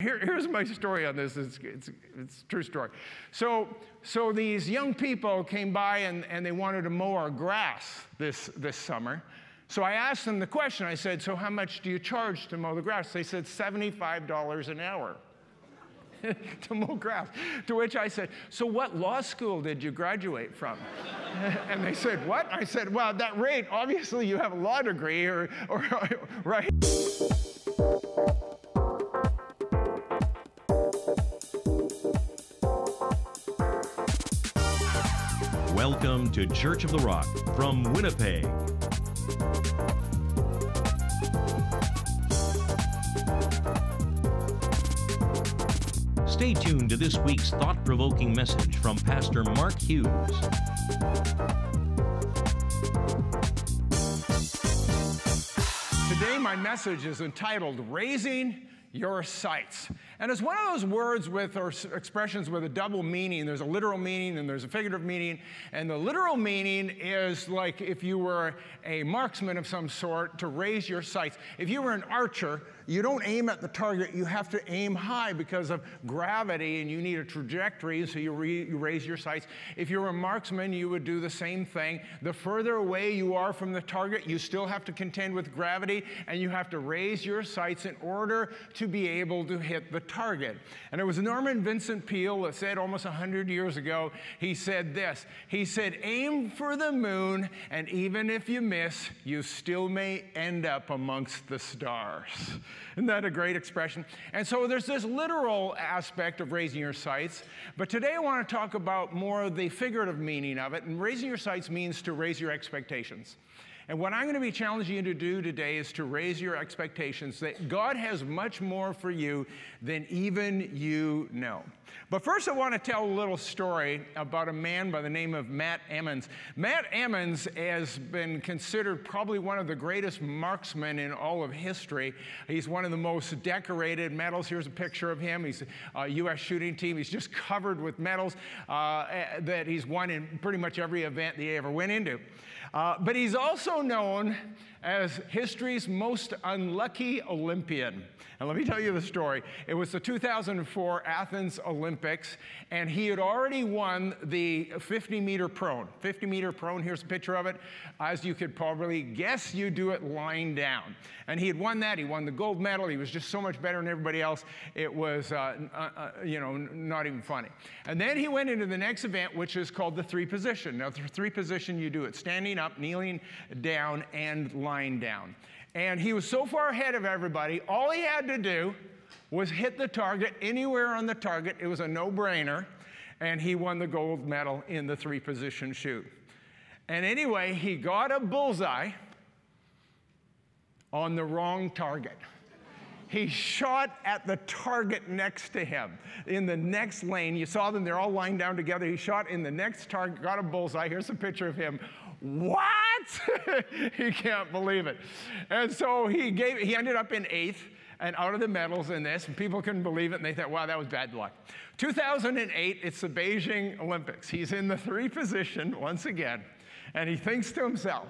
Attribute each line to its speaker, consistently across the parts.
Speaker 1: Here's my story on this. It's a true story. So these young people came by and they wanted to mow our grass this summer. So I asked them the question. I said, so how much do you charge to mow the grass? They said $75 an hour to mow grass. To which I said, so what law school did you graduate from? And they said, what? I said, well, at that rate, obviously you have a law degree or right?
Speaker 2: Welcome to Church of the Rock from Winnipeg. Stay tuned to this week's thought-provoking message from Pastor Mark Hughes.
Speaker 1: Today my message is entitled, Raising Your Sights. And it's one of those words or expressions with a double meaning. There's a literal meaning and there's a figurative meaning. And the literal meaning is like if you were a marksman of some sort, to raise your sights. If you were an archer, you don't aim at the target, you have to aim high because of gravity and you need a trajectory, so you raise your sights. If you're a marksman, you would do the same thing. The further away you are from the target, you still have to contend with gravity and you have to raise your sights in order to be able to hit the target. And it was Norman Vincent Peale that said almost 100 years ago, he said this, he said, aim for the moon and even if you miss, you still may end up amongst the stars. Isn't that a great expression? And so there's this literal aspect of raising your sights, but today I want to talk about more of the figurative meaning of it. And raising your sights means to raise your expectations. And what I'm going to be challenging you to do today is to raise your expectations that God has much more for you than even you know. But first I want to tell a little story about a man by the name of Matt Emmons. Matt Emmons has been considered probably one of the greatest marksmen in all of history. He's one of the most decorated medals. Here's a picture of him. He's a U.S. shooting team. He's just covered with medals that he's won in pretty much every event that he ever went into. But he's also known as history's most unlucky Olympian. And let me tell you the story. It was the 2004 Athens Olympics, and he had already won the 50-meter prone. 50-meter prone, here's a picture of it. As you could probably guess, you do it lying down. And he had won that. He won the gold medal. He was just so much better than everybody else. It was, not even funny. And then he went into the next event, which is called the three position. Now, the three position, you do it standing up, kneeling down, and lying down. And he was so far ahead of everybody, all he had to do was hit the target anywhere on the target. It was a no-brainer, and he won the gold medal in the three-position shoot. And anyway, he got a bullseye on the wrong target. He shot at the target next to him in the next lane. You saw them, they're all lying down together. He shot in the next target, got a bullseye. Here's a picture of him. What? He can't believe it. And so he ended up in 8th and out of the medals in this, and people couldn't believe it, and they thought, wow, that was bad luck. 2008, it's the Beijing Olympics. He's in the three position once again, and he thinks to himself,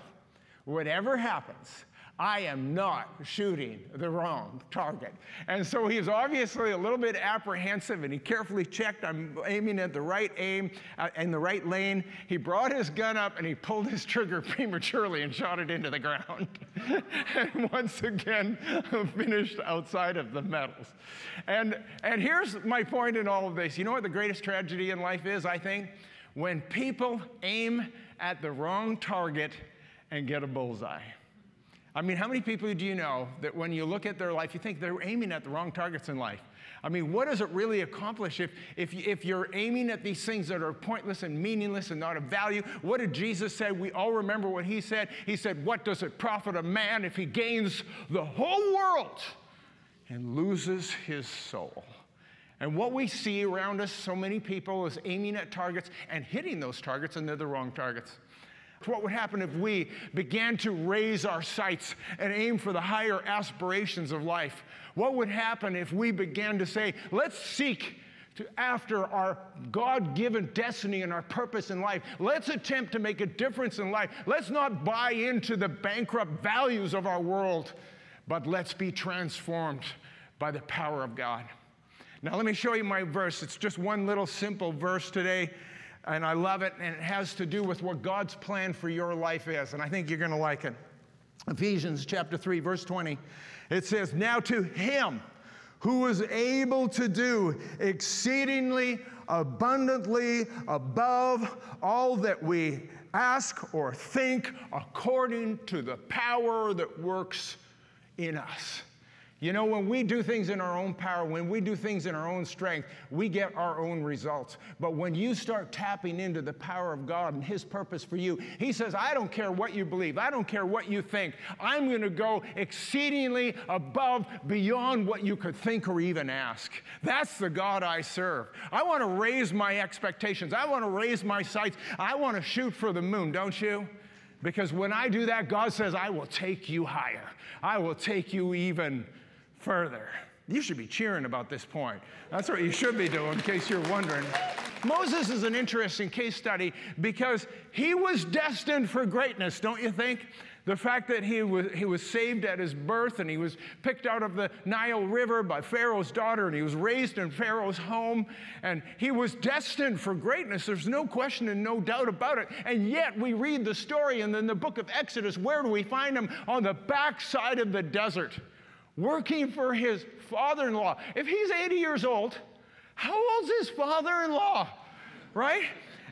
Speaker 1: whatever happens, I am not shooting the wrong target. And so he's obviously a little bit apprehensive, and he carefully checked, I'm aiming at the right aim, in the right lane. He brought his gun up, and he pulled his trigger prematurely and shot it into the ground. And once again, finished outside of the medals. And here's my point in all of this. You know what the greatest tragedy in life is, I think? When people aim at the wrong target and get a bullseye. I mean, how many people do you know that when you look at their life, you think they're aiming at the wrong targets in life? I mean, what does it really accomplish if you're aiming at these things that are pointless and meaningless and not of value? What did Jesus say? We all remember what he said. He said, what does it profit a man if he gains the whole world and loses his soul? And what we see around us, so many people, is aiming at targets and hitting those targets, and they're the wrong targets. What would happen if we began to raise our sights and aim for the higher aspirations of life? What would happen if we began to say, let's seek after our God-given destiny and our purpose in life. Let's attempt to make a difference in life. Let's not buy into the bankrupt values of our world, but let's be transformed by the power of God. Now let me show you my verse. It's just one little simple verse today, and I love it, and it has to do with what God's plan for your life is, and I think you're going to like it. Ephesians chapter 3, verse 20. It says, "Now to him who is able to do exceedingly abundantly above all that we ask or think, according to the power that works in us." You know, when we do things in our own power, when we do things in our own strength, we get our own results. But when you start tapping into the power of God and His purpose for you, He says, I don't care what you believe. I don't care what you think. I'm going to go exceedingly above, beyond what you could think or even ask. That's the God I serve. I want to raise my expectations. I want to raise my sights. I want to shoot for the moon, don't you? Because when I do that, God says, I will take you higher. I will take you even further. You should be cheering about this point. That's what you should be doing, in case you're wondering. Moses is an interesting case study because he was destined for greatness, don't you think? The fact that he was saved at his birth, and he was picked out of the Nile River by Pharaoh's daughter, and he was raised in Pharaoh's home, and he was destined for greatness. There's no question and no doubt about it. And yet we read the story, and in the book of Exodus, where do we find him? On the backside of the desert, working for his father-in-law. If he's 80 years old, how old's his father-in-law, right?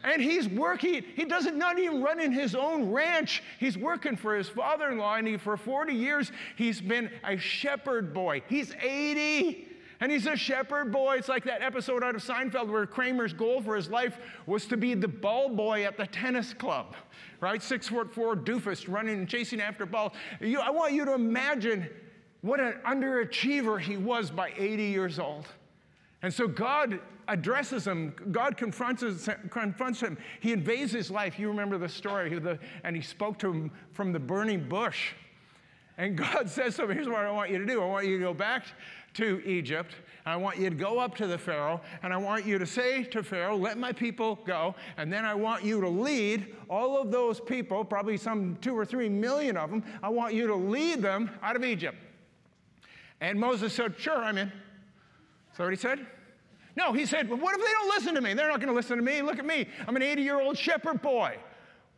Speaker 1: And he's working. He doesn't not even run in his own ranch. He's working for his father-in-law, and for 40 years, he's been a shepherd boy. He's 80, and he's a shepherd boy. It's like that episode out of Seinfeld where Kramer's goal for his life was to be the ball boy at the tennis club, right? 6'4" doofus running and chasing after balls. I want you to imagine what an underachiever he was by 80 years old. And so God addresses him. God confronts him. He invades his life. You remember the story. And he spoke to him from the burning bush. And God says to him, here's what I want you to do. I want you to go back to Egypt. And I want you to go up to the Pharaoh. And I want you to say to Pharaoh, let my people go. And then I want you to lead all of those people, probably some 2 or 3 million of them. I want you to lead them out of Egypt. And Moses said, sure, I'm in. Is that what he said? No, he said, well, what if they don't listen to me? They're not going to listen to me. Look at me. I'm an 80-year-old shepherd boy.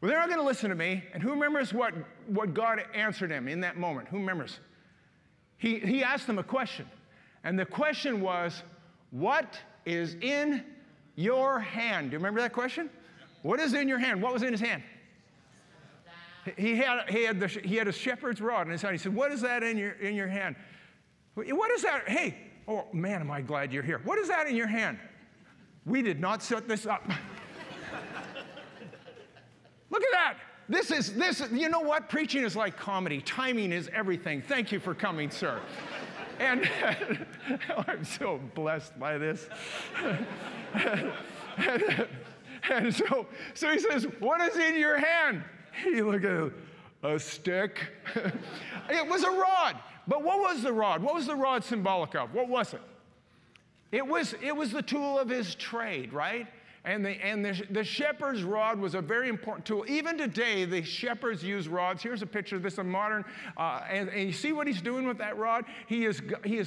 Speaker 1: Well, they're not going to listen to me. And who remembers what God answered him in that moment? Who remembers? He asked them a question. And the question was, what is in your hand? Do you remember that question? What is in your hand? What was in his hand? He had a shepherd's rod in his hand. He said, what is that in your hand? What is that? Hey, oh man, am I glad you're here. What is that in your hand? We did not set this up. Look at that. This, you know what? Preaching is like comedy. Timing is everything. Thank you for coming, sir. And I'm so blessed by this. and so he says, what is in your hand? You look at a stick. It was a rod. But what was the rod? What was the rod symbolic of? What was it? It was the tool of his trade, right? And the shepherd's rod was a very important tool. Even today, the shepherds use rods. Here's a picture of this, a modern, and you see what he's doing with that rod? He is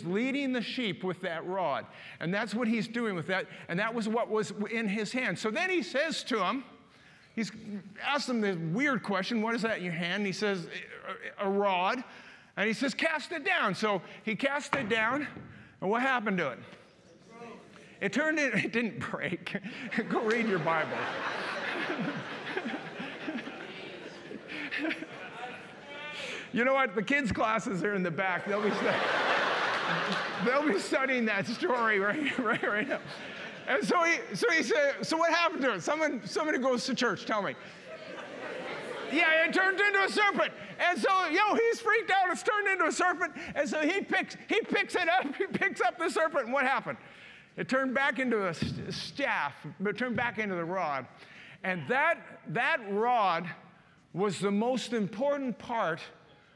Speaker 1: leading the sheep with that rod. And that's what he's doing with that. And that was what was in his hand. So then he says to him, he's asked him this weird question, what is that in your hand? And he says, a rod. And he says, cast it down. So he cast it down, and what happened to it? It didn't break. Go read your Bible. You know what? The kids' classes are in the back. They'll be studying that story right now. And so he said, so what happened to it? Somebody goes to church, tell me. Yeah, it turned into a serpent. And so, he's freaked out. It's turned into a serpent. And so he picks it up. He picks up the serpent. And what happened? It turned back into a staff. It turned back into the rod. And that rod was the most important part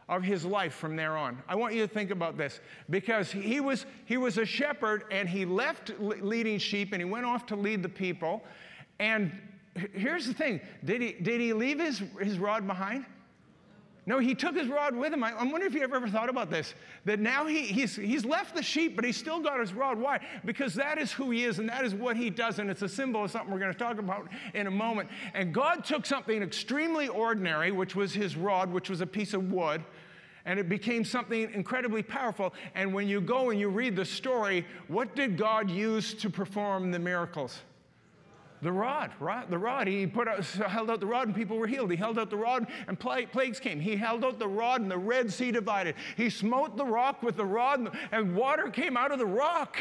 Speaker 1: of his life from there on. I want you to think about this. Because he was a shepherd, and he left leading sheep, and he went off to lead the people. And here's the thing. Did he leave his rod behind? No, he took his rod with him. I'm wondering if you ever thought about this, that now he's left the sheep, but he's still got his rod. Why? Because that is who he is, and that is what he does, and it's a symbol of something we're going to talk about in a moment. And God took something extremely ordinary, which was his rod, which was a piece of wood, and it became something incredibly powerful. And when you go and you read the story, what did God use to perform the miracles? The rod. He held out the rod and people were healed. He held out the rod and plagues came. He held out the rod and the Red Sea divided. He smote the rock with the rod and water came out of the rock.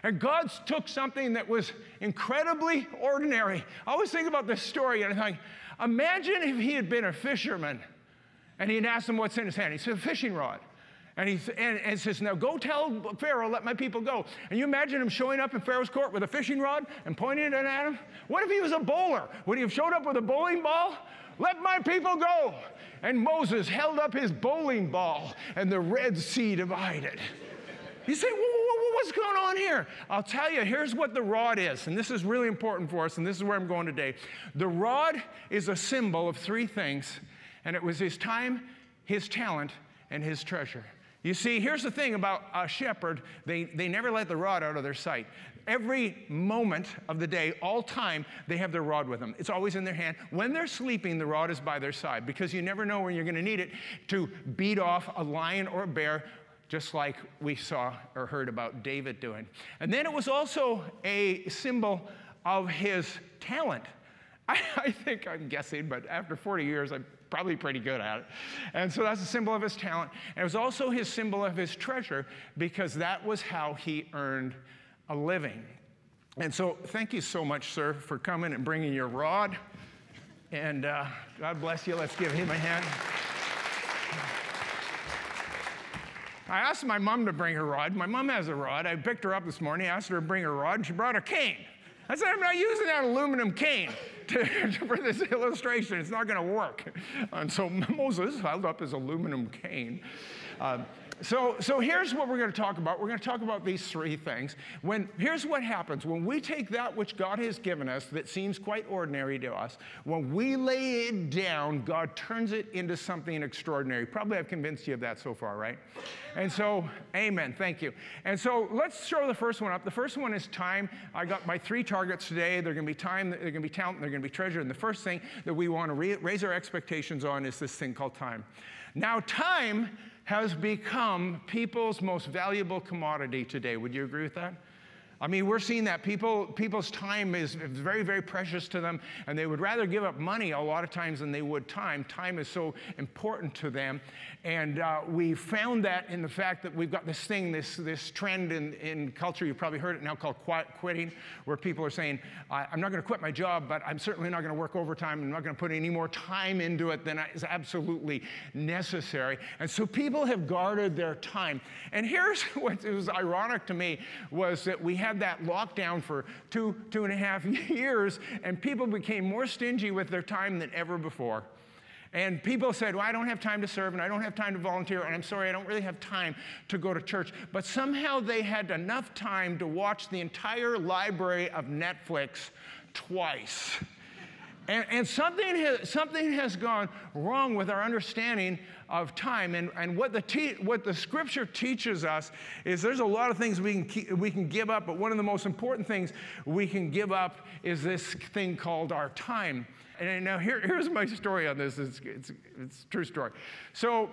Speaker 1: And God took something that was incredibly ordinary. I always think about this story and I think, imagine if he had been a fisherman and he'd asked him what's in his hand. He said, a fishing rod. And he says, now go tell Pharaoh, let my people go. And you imagine him showing up in Pharaoh's court with a fishing rod and pointing it at him? What if he was a bowler? Would he have showed up with a bowling ball? Let my people go. And Moses held up his bowling ball and the Red Sea divided. You say, what's going on here? I'll tell you, here's what the rod is. And this is really important for us, and this is where I'm going today. The rod is a symbol of three things, and it was his time, his talent, and his treasure. You see, here's the thing about a shepherd. They never let the rod out of their sight. Every moment of the day, all time, they have their rod with them. It's always in their hand. When they're sleeping, the rod is by their side because you never know when you're going to need it to beat off a lion or a bear, just like we saw or heard about David doing. And then it was also a symbol of his talent. I think I'm guessing, but after 40 years, I'm probably pretty good at it. And so that's a symbol of his talent. And it was also his symbol of his treasure because that was how he earned a living. And so thank you so much, sir, for coming and bringing your rod. And God bless you. Let's give him a hand. I asked my mom to bring her rod. My mom has a rod. I picked her up this morning, asked her to bring her rod, and she brought a cane. I said, I'm not using that aluminum cane for this illustration. It's not going to work. And so Moses held up his aluminum cane. So here's what we're going to talk about. We're going to talk about these three things. Here's what happens. When we take that which God has given us that seems quite ordinary to us, when we lay it down, God turns it into something extraordinary. Probably I've convinced you of that so far, right? And so, amen. Thank you. And so let's show the first one up. The first one is time. I got my three targets today. They're going to be time, they're going to be talent, they're going to be treasure. And the first thing that we want to raise our expectations on is this thing called time. Now, time has become people's most valuable commodity today. Would you agree with that? I mean, we're seeing that people's time is very, very precious to them, and they would rather give up money a lot of times than they would time. Time is so important to them, and we found that in the fact that we've got this thing, this trend in culture, you've probably heard it now, called quiet quitting, where people are saying, I'm not going to quit my job, but I'm certainly not going to work overtime. I'm not going to put any more time into it than is absolutely necessary. And so people have guarded their time. And here's what was ironic to me was that we had that lockdown for two and a half years, and people became more stingy with their time than ever before. And people said, well, I don't have time to serve, and I don't have time to volunteer, and I'm sorry, I don't really have time to go to church. But somehow they had enough time to watch the entire library of Netflix twice. And something has gone wrong with our understanding of time. And what the Scripture teaches us is there's a lot of things we can give up, but one of the most important things we can give up is this thing called our time. And now here's my story on this. It's a true story. So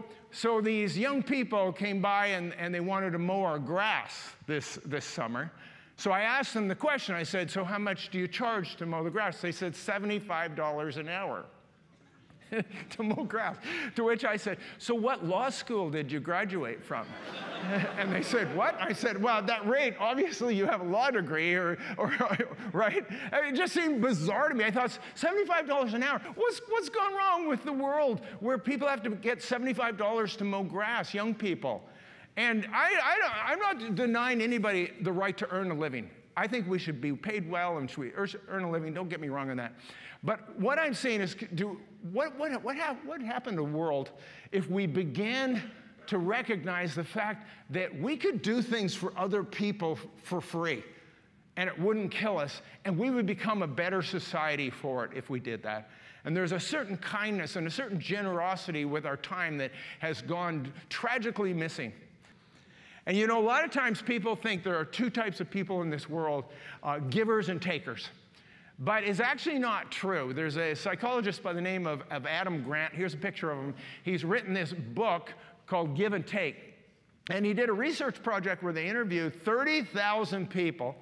Speaker 1: these young people came by and they wanted to mow our grass this summer. So I asked them the question. I said, so how much do you charge to mow the grass? They said $75 an hour to mow grass. To which I said, so what law school did you graduate from? And they said, what? I said, well, at that rate, obviously you have a law degree, or right? I mean, it just seemed bizarre to me. I thought, $75 an hour. What's gone wrong with the world where people have to get $75 to mow grass, young people? And I'm not denying anybody the right to earn a living. I think we should be paid well and we earn a living. Don't get me wrong on that. But what I'm saying is, what happened to the world if we began to recognize the fact that we could do things for other people for free? and it wouldn't kill us, and we would become a better society for it if we did that. And there's a certain kindness and a certain generosity with our time that has gone tragically missing. And you know, a lot of times people think there are two types of people in this world, givers and takers. But it's actually not true. There's a psychologist by the name of Adam Grant. Here's a picture of him. He's written this book called Give and Take. And he did a research project where they interviewed 30,000 people.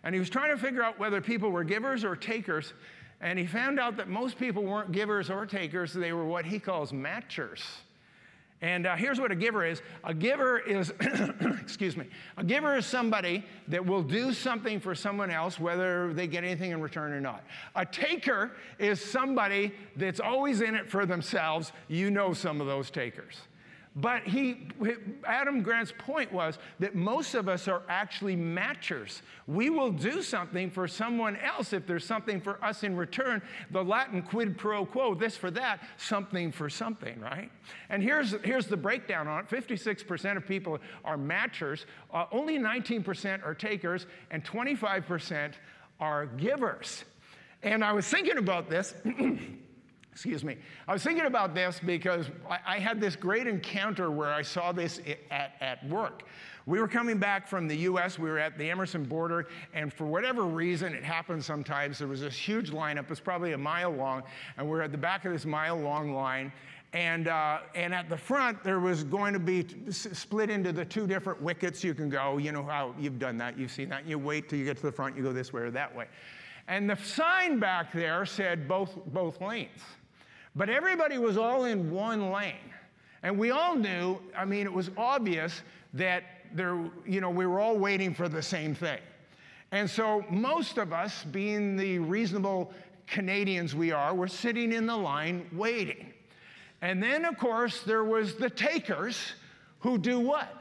Speaker 1: And he was trying to figure out whether people were givers or takers. And he found out that most people weren't givers or takers. They were what he calls matchers. And here's what a giver is. A giver is, excuse me, a giver is somebody that will do something for someone else, whether they get anything in return or not. A taker is somebody that's always in it for themselves. You know some of those takers. But Adam Grant's point was that most of us are actually matchers. We will do something for someone else if there's something for us in return. The Latin quid pro quo, this for that, something for something, right? And here's the breakdown on it. 56% of people are matchers, only 19% are takers, and 25% are givers. And I was thinking about this. Excuse me. I was thinking about this because I had this great encounter where I saw this at work. We were coming back from the U.S. We were at the Emerson border, and for whatever reason, it happens sometimes, there was this huge lineup. It was probably a mile long, and we're at the back of this mile-long line. And at the front, there was going to be split into the two different wickets you can go. You know how you've done that. You've seen that. You wait till you get to the front. You go this way or that way. And the sign back there said both lanes. But everybody was all in one lane. And we all knew, I mean, it was obvious that we were all waiting for the same thing. And so most of us, being the reasonable Canadians we are, were sitting in the line waiting. And then, of course, there was the takers who do what?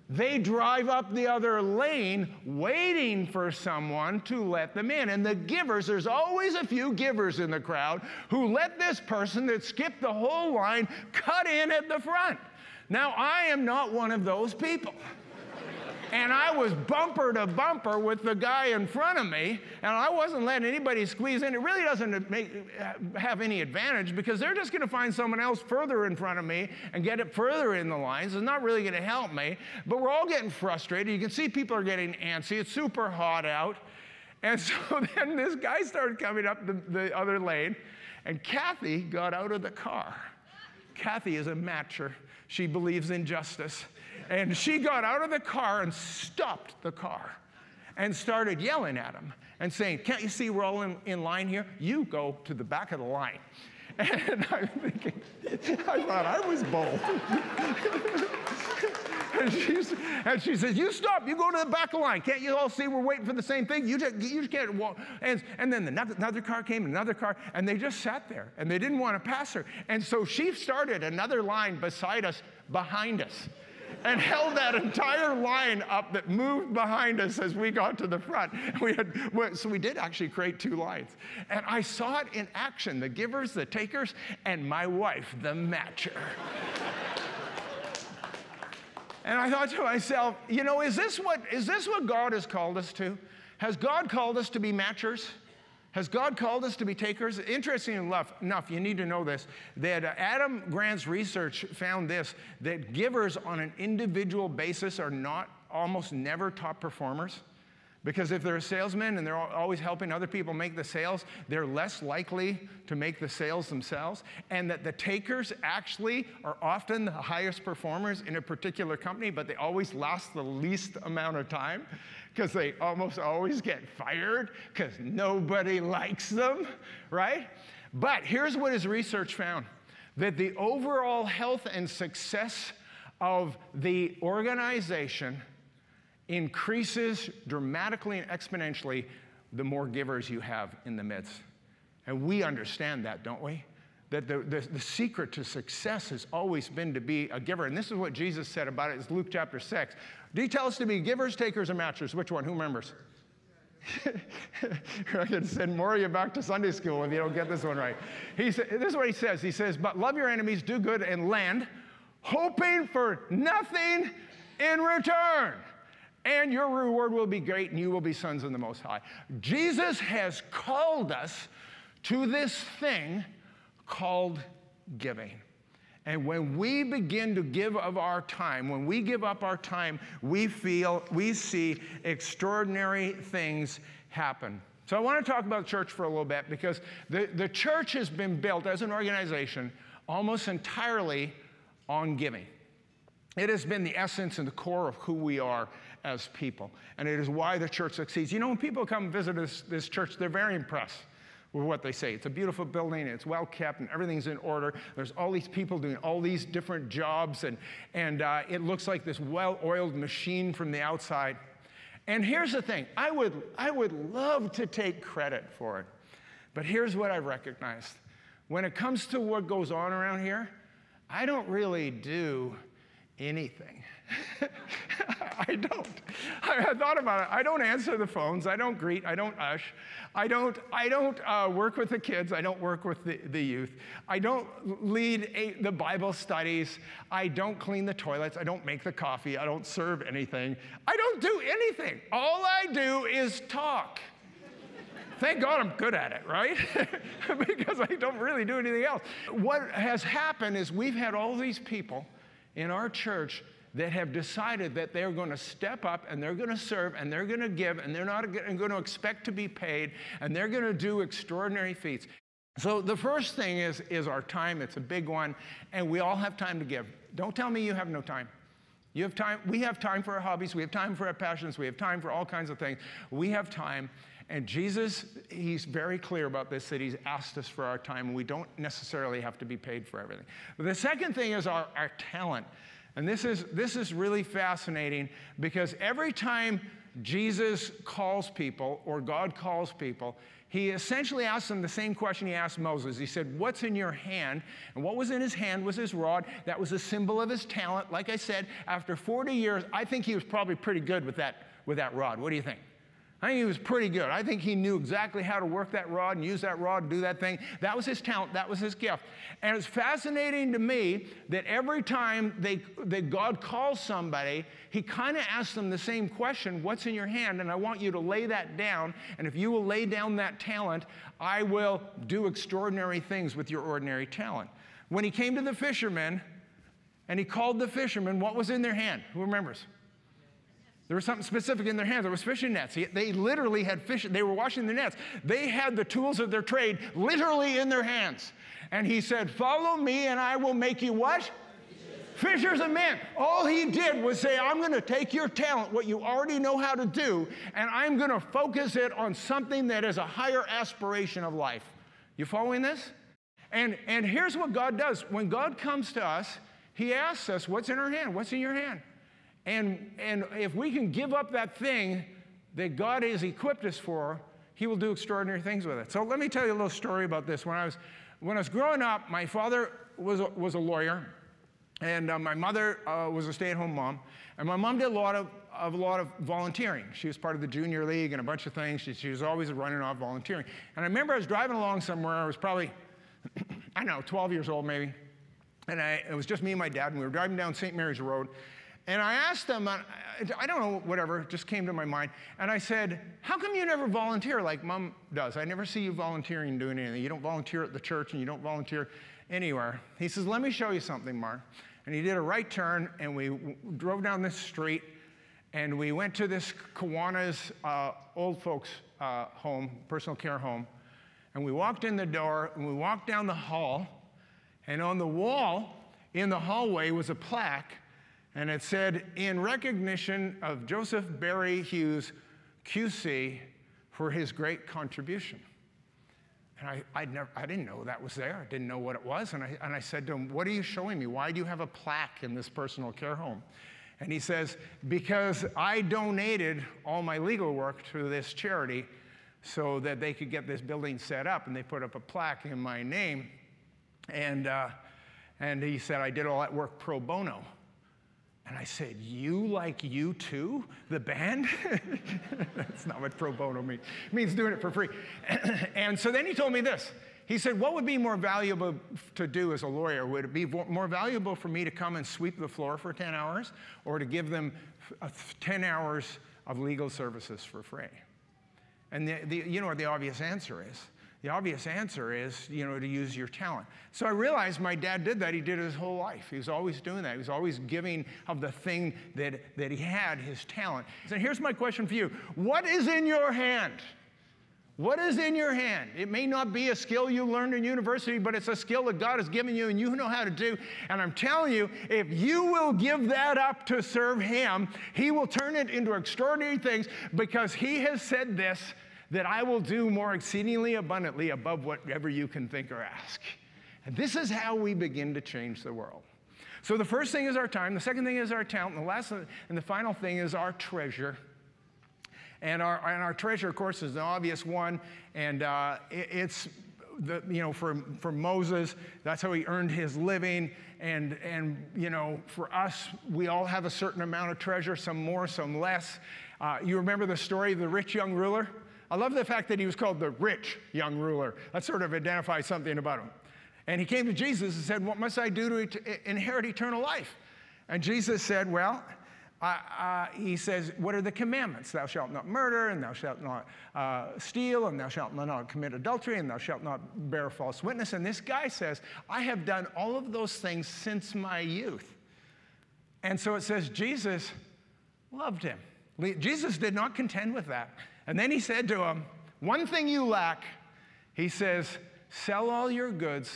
Speaker 1: They drive up the other lane waiting for someone to let them in. And the givers, there's always a few givers in the crowd who let this person that skipped the whole line cut in at the front. Now, I am not one of those people. And I was bumper to bumper with the guy in front of me, and I wasn't letting anybody squeeze in. It really doesn't have any advantage because they're just going to find someone else further in front of me and get it further in the lines. It's not really going to help me, but we're all getting frustrated. You can see people are getting antsy. It's super hot out. And so then this guy started coming up the other lane, and Kathy got out of the car. Kathy is a matcher. She believes in justice. And she got out of the car and stopped the car and started yelling at him and saying, "Can't you see we're all in line here? You go to the back of the line." And I'm thinking, I thought I was bold. And she says, "You stop, you go to the back of the line. Can't you all see we're waiting for the same thing? You just can't walk." And then another car came, another car, and they just sat there, and they didn't want to pass her. And so she started another line beside us, behind us, and held that entire line up that moved behind us as we got to the front. So we did actually create two lines. And I saw it in action, the givers, the takers, and my wife, the matcher. And I thought to myself, you know, is this what God has called us to? Has God called us to be matchers? Has God called us to be takers? Interesting enough, you need to know this, that Adam Grant's research found this, that givers on an individual basis are almost never top performers. Because if they're a salesman and they're always helping other people make the sales, they're less likely to make the sales themselves. And that the takers actually are often the highest performers in a particular company, but they always last the least amount of time because they almost always get fired because nobody likes them, right? But here's what his research found, that the overall health and success of the organization increases dramatically and exponentially the more givers you have in the midst. And we understand that, don't we? That the secret to success has always been to be a giver. And this is what Jesus said about it. It's Luke chapter 6. Do you tell us to be givers, takers, or matchers? Which one? Who remembers? I can send more of you back to Sunday school if you don't get this one right. This is what he says. He says, "But love your enemies, do good, and lend, hoping for nothing in return." and your reward will be great, and you will be sons of the Most High. Jesus has called us to this thing called giving. And when we begin to give of our time, when we give up our time, we see extraordinary things happen. So I want to talk about church for a little bit, because the church has been built as an organization almost entirely on giving. It has been the essence and the core of who we are as people. And it is why the church succeeds. You know, when people come visit this church, they're very impressed with what they say. It's a beautiful building, it's well kept, and everything's in order. There's all these people doing all these different jobs, and it looks like this well-oiled machine from the outside. And here's the thing, I would love to take credit for it, but here's what I've recognized. When it comes to what goes on around here, I don't really do anything. I don't. I thought about it. I don't answer the phones. I don't greet. I don't ush. I don't work with the kids. I don't work with the youth. I don't lead the Bible studies. I don't clean the toilets. I don't make the coffee. I don't serve anything. I don't do anything. All I do is talk. Thank God I'm good at it, right? Because I don't really do anything else. What has happened is we've had all these people in our church that have decided that they're going to step up and they're going to serve and they're going to give and they're not going to expect to be paid and they're going to do extraordinary feats. So the first thing is our time. It's a big one, and we all have time to give. Don't tell me you have no time. You have time. We have time for our hobbies. We have time for our passions. We have time for all kinds of things. We have time. And Jesus, he's very clear about this, that he's asked us for our time, and we don't necessarily have to be paid for everything. But the second thing is our talent. And this is really fascinating, because every time Jesus calls people, or God calls people, he essentially asks them the same question he asked Moses. He said, what's in your hand? And what was in his hand was his rod. That was a symbol of his talent. Like I said, after 40 years, I think he was probably pretty good with that rod. What do you think? I think he was pretty good. I think he knew exactly how to work that rod and use that rod and do that thing. That was his talent. That was his gift. And it's fascinating to me that every time that God calls somebody, he kind of asks them the same question, what's in your hand? And I want you to lay that down. And if you will lay down that talent, I will do extraordinary things with your ordinary talent. When he came to the fishermen and he called the fishermen, what was in their hand? Who remembers? There was something specific in their hands. There was fishing nets. They literally had fish. They were washing their nets. They had the tools of their trade literally in their hands. And he said, follow me and I will make you what? Fishers of men. All he did was say, I'm going to take your talent, what you already know how to do, and I'm going to focus it on something that is a higher aspiration of life. You following this? And here's what God does. When God comes to us, he asks us, what's in our hand? What's in your hand? And if we can give up that thing that God has equipped us for, he will do extraordinary things with it. So let me tell you a little story about this. When I was growing up, my father was a lawyer, and my mother was a stay-at-home mom. And my mom did a lot of volunteering. She was part of the junior league and a bunch of things. She was always running off volunteering. And I remember I was driving along somewhere. I was probably, I don't know, 12 years old maybe. And it was just me and my dad, and we were driving down St. Mary's Road. And I asked them, I don't know, whatever, it just came to my mind. And I said, how come you never volunteer like Mom does? I never see you volunteering doing anything. You don't volunteer at the church and you don't volunteer anywhere. He says, let me show you something, Mark. And he did a right turn, and we drove down this street, and we went to this Kiwanis old folks home, personal care home. And we walked in the door, and we walked down the hall, and on the wall in the hallway was a plaque. And it said, in recognition of Joseph Barry Hughes, QC, for his great contribution. And I didn't know that was there. I didn't know what it was. And I said to him, what are you showing me? Why do you have a plaque in this personal care home? And he says, because I donated all my legal work to this charity so that they could get this building set up. And they put up a plaque in my name. And he said, I did all that work pro bono. And I said, you like U2, the band? That's not what pro bono means. It means doing it for free. And so then he told me this. he said, what would be more valuable to do as a lawyer? Would it be more valuable for me to come and sweep the floor for 10 hours or to give them 10 hours of legal services for free? And you know what the obvious answer is? The obvious answer is, you know, to use your talent. So I realized my dad did that. He did it his whole life. He was always doing that. He was always giving of the thing that he had, his talent. So here's my question for you. What is in your hand? What is in your hand? It may not be a skill you learned in university, but it's a skill that God has given you and you know how to do. And I'm telling you, if you will give that up to serve Him, He will turn it into extraordinary things, because He has said this, that I will do more exceedingly abundantly above whatever you can think or ask. And this is how we begin to change the world. So the first thing is our time. The second thing is our talent. And the last and the final thing is our treasure. And our treasure, of course, is the obvious one. And it's, you know, for Moses, that's how he earned his living. And you know, for us, we all have a certain amount of treasure, some more, some less. You remember the story of the rich young ruler? I love the fact that he was called the rich young ruler. That sort of identifies something about him. And he came to Jesus and said, what must I do to inherit eternal life? And Jesus said, well, he says, what are the commandments? Thou shalt not murder, and thou shalt not steal, and thou shalt not commit adultery, and thou shalt not bear false witness. And this guy says, I have done all of those things since my youth. And so it says Jesus loved him. Jesus did not contend with that. And then he said to him, one thing you lack. He says, sell all your goods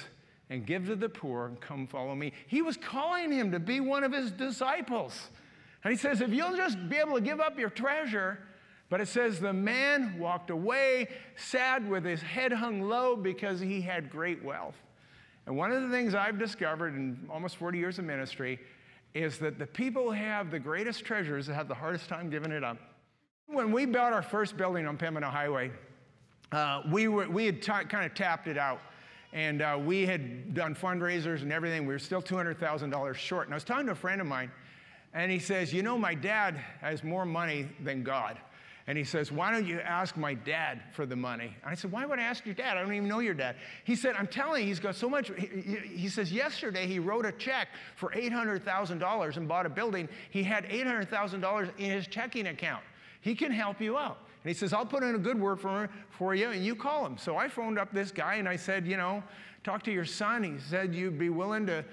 Speaker 1: and give to the poor and come follow me. He was calling him to be one of his disciples. And he says, if you'll just be able to give up your treasure. But it says the man walked away sad with his head hung low because he had great wealth. And one of the things I've discovered in almost 40 years of ministry is that the people who have the greatest treasures have the hardest time giving it up. When we built our first building on Pembina Highway, we had kind of tapped it out. And we had done fundraisers and everything. We were still $200,000 short. And I was talking to a friend of mine, and he says, you know, my dad has more money than God. And he says, why don't you ask my dad for the money? And I said, why would I ask your dad? I don't even know your dad. He said, I'm telling you, he's got so much. He says, yesterday he wrote a check for $800,000 and bought a building. He had $800,000 in his checking account. He can help you out. And he says, I'll put in a good word for you, and you call him. So I phoned up this guy, and I said, you know, talk to your son. He said, you'd be willing to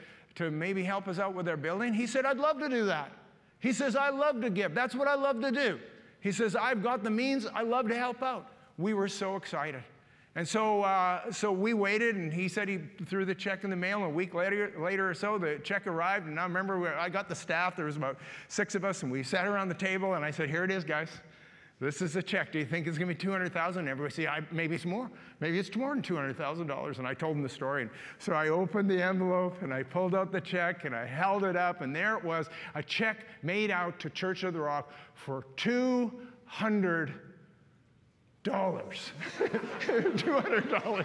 Speaker 1: maybe help us out with our building? He said, I'd love to do that. He says, I love to give. That's what I love to do. He says, I've got the means. I love to help out. We were so excited. And so we waited, and he said he threw the check in the mail. And a week later or so, the check arrived. And I remember I got the staff. There was about 6 of us, and we sat around the table, and I said, here it is, guys. This is a check. Do you think it's going to be $200,000? And everybody said, maybe it's more. Maybe it's more than $200,000. And I told them the story. And so I opened the envelope, and I pulled out the check, and I held it up, and there it was, a check made out to Church of the Rock for $200. $200.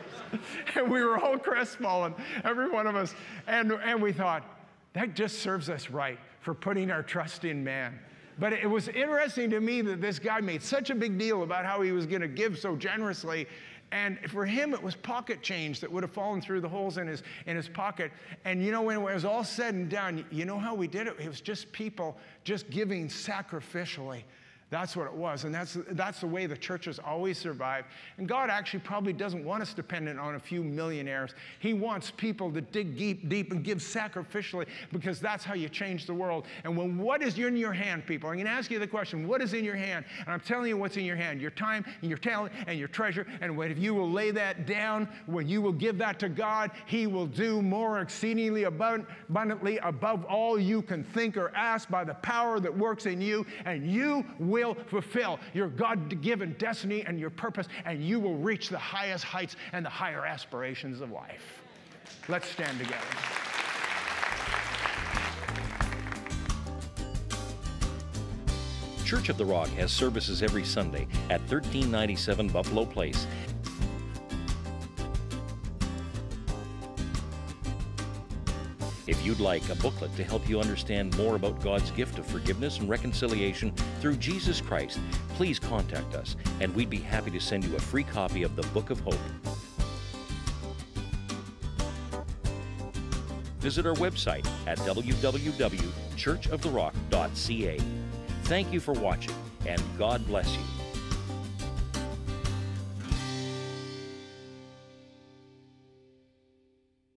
Speaker 1: And we were all crestfallen, every one of us. And we thought, that just serves us right for putting our trust in man. But it was interesting to me that this guy made such a big deal about how he was going to give so generously. And for him, it was pocket change that would have fallen through the holes in his pocket. And you know, when it was all said and done, you know how we did it? It was just people just giving sacrificially. That's what it was, and that's the way the church has always survived. And God actually probably doesn't want us dependent on a few millionaires. He wants people to dig deep and give sacrificially, because that's how you change the world. And when what is in your hand, people, I'm going to ask you the question, what is in your hand? And I'm telling you what's in your hand, your time and your talent and your treasure. And if you will lay that down, when you will give that to God, He will do more exceedingly abundantly above all you can think or ask by the power that works in you, and you will fulfill your God-given destiny and your purpose, and you will reach the highest heights and the higher aspirations of life. Let's stand together.
Speaker 2: Church of the Rock has services every Sunday at 1397 Buffalo Place. If you'd like a booklet to help you understand more about God's gift of forgiveness and reconciliation through Jesus Christ, please contact us, and we'd be happy to send you a free copy of the Book of Hope. visit our website at www.churchoftherock.ca. Thank you for watching, and God bless you.